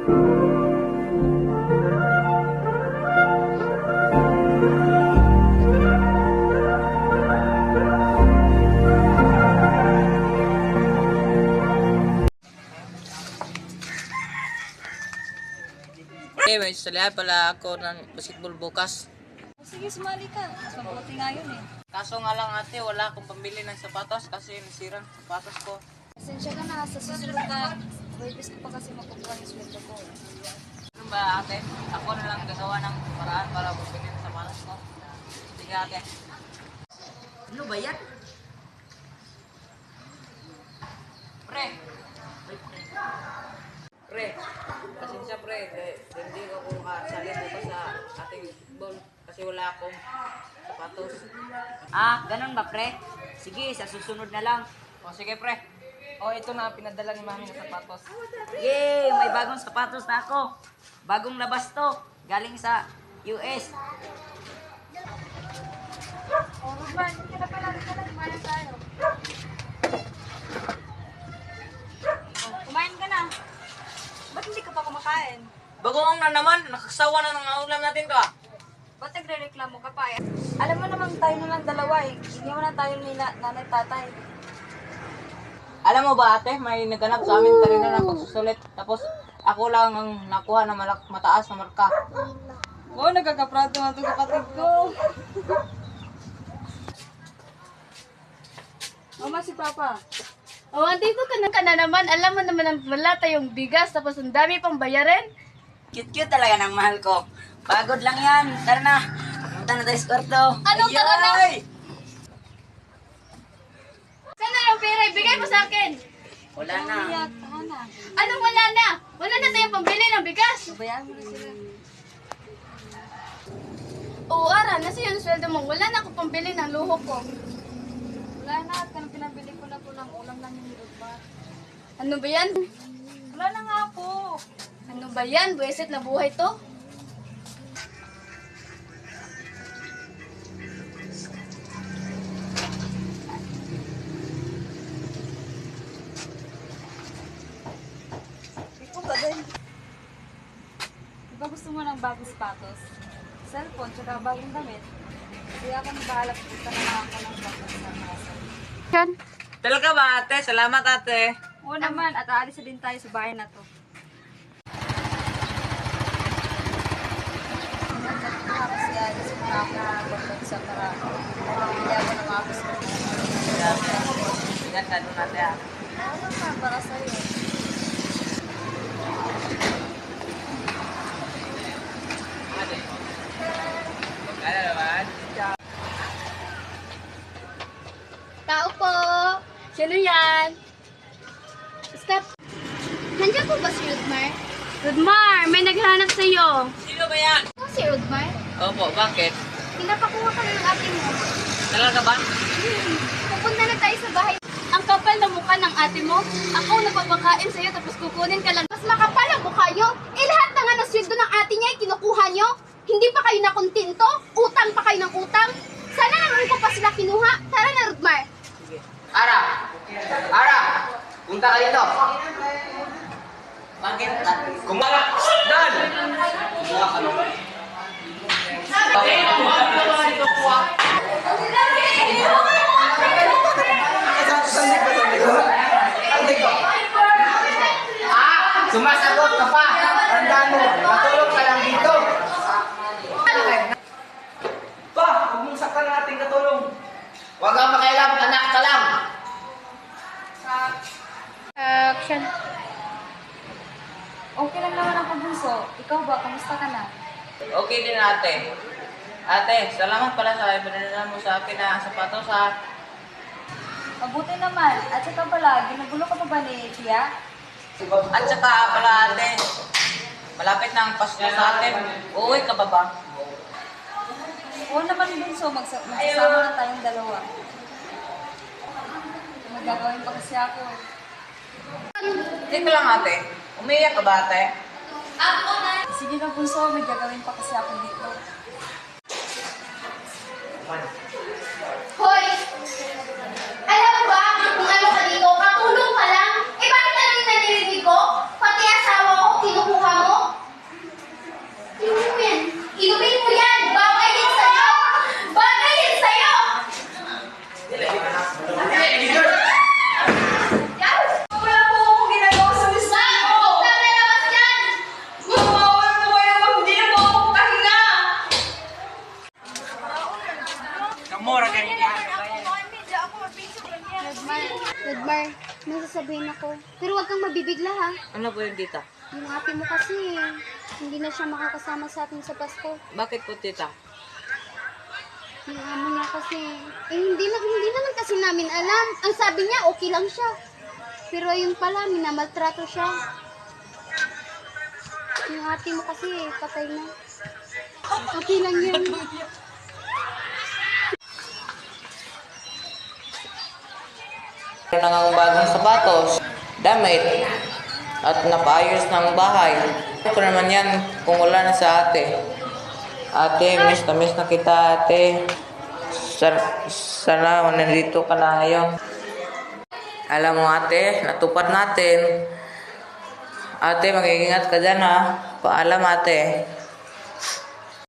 May salihan pala ako ng basketball bukas. Sige, sumali ka. Mas mabuti nga yun eh. Kaso nga lang ate, wala akong pambili ng sapatos kasi nasirang sapatos ko. Pasensya ka na. Sa susunod na wages ko pa kasi makukuha yung sweldo ko. Ano ba ate? Ako na lang gagawa ng paraan para bumili ng sapatos ko. Sige ate. Ano ba yan? Pre! Pre! Pasensya pre, hindi ako makasali bukas sa ating football kasi wala akong sapatos. Ah, ganun ba pre? Sige, sa susunod na lang. O sige pre. O ito na pinadala ni mami ng sapatos. Yay! May bagong sapatos na ako. Bagong labas to. Galing sa US. Oh, Ruben, hindi na pala. Kumain tayo. Oh, kumain ka na. Ba't hindi ka pa kumakain? Bagoong na naman, nakasawa na ng ulam natin to ah. Ba't nagre-reklamo ka pa? Alam mo naman tayo na lang dalawa eh. Iniwan na tayo ni nanay tatay. Alam mo ba ate, may naganap sa amin kanina ng pagsusulit. Tapos ako lang ang nakuha na mataas na marka. Oo, nagkakaprado nga itong kapatid ko. Mama, si Papa. Oh, andito ka na naman. Alam mo naman wala tayong bigas tapos ang dami pang bayarin. Cute-cute talaga ng mahal ko. Pagod lang yan. Tara na. Punta na tayo sa kwarto. Anong tara na? Ayay! Sana yung pera, ibigay mo sa akin. Wala na. Hana. Anong wala na? Wala na tayong pambili ng bigas. Bayan mo na sila. Oo, Ara, nasa yung sweldo mo. Wala na akong pambili ng luho ko. Wala na. At kanang pinabili ko na po ng ulam lang yung nilugbat. Ano ba yan? Wala na nga po. Ano ba yan? Buwesit na buhay to? Ikaw ba din? Diba gusto mo ng bagong sapatos? Cellphone, tsaka bagong damit? Kaya ako nagbahalap punta na lang ako ng bagong sapatos. Yan. Talaga ba ate? Salamat ate. Oo naman, at aalis na din tayo sa bahay na to. Kasi alis ko na ako sa para hindi ako na makapos ko. Ingat ka doon ate ah. Oo naman, para sa'yo. Ate. Kaya naman. Tao po. Sino yan? Stop. Nandiyan po ba si Rudmar? Rudmar, may naghanap sa'yo. Sino ba yan? Ano si Rudmar? Opo, bakit? Pinapakuha ka na ng ate mo. Talaga ba? Pupunta na tayo sa bahay. Ang kapal na mukha ng ate mo. Ako nagpapakain sa'yo tapos kukunin ka lang. Mas makapal ang mukha nyo. Eh lahat na nga ng sweldo ng ate niya ay kinukuha nyo. Hindi pa kayo nakontinto. Utang pa kayo ng utang. Sana naman ko pa sila kinuha. Tara na, Rudmar. Ara! Ara! Punta ka dito. Bakit? Kumara! Dan! Kumara ka lang. Sumasagot ka pa! Tandaan mo, matulog ka lang dito! Pa! Huwag mong saktan ang ating katulong! Huwag kang makialam, anak ka lang! Action. Okay lang naman ang pabunso. Ikaw ba, kamusta ka na? Okay din ate. Ate, salamat pala sa ibinala mo sa akin na sapatos ha. Mabuti naman. At saka pala, ginugulo ka pa ba ni Tia? At saka pala ate, malapit na ang Pasko sa atin. Uuwi ka ba ba? Oo naman bunso, magsasama na tayong dalawa. Magagawin pa kasi ako. Teka lang ate, umiyak ka ba ate? Sige na bunso, may gagawin pa kasi ako dito. Hoy! Alam mo ba kung ano ka dito? Katulong ka lang? Eh bakit ano yung naririnig ko? Pati asawa ko, kinukuha mo Pero huwag kang mabibigla ha. Ano po yun, tita? Yung ate mo kasi, hindi na siya makakasama sa atin sa Pasko. Bakit po, tita? Yung amo niya kasi, hindi naman kasi namin alam. Ang sabi niya, okay lang siya. Pero yun pala, minamaltrato siya. Yung ate mo kasi, patay na. Okay lang yun. Meron ng bagong sapatos, damit, at napaayos ng bahay. Ako naman yan kung wala na sa ate. Ate, miss na kita, ate. Sana nandito ka na ngayon. Alam mo ate, natupad natin. Ate, mag-iingat ka dyan ha. Paalam ate.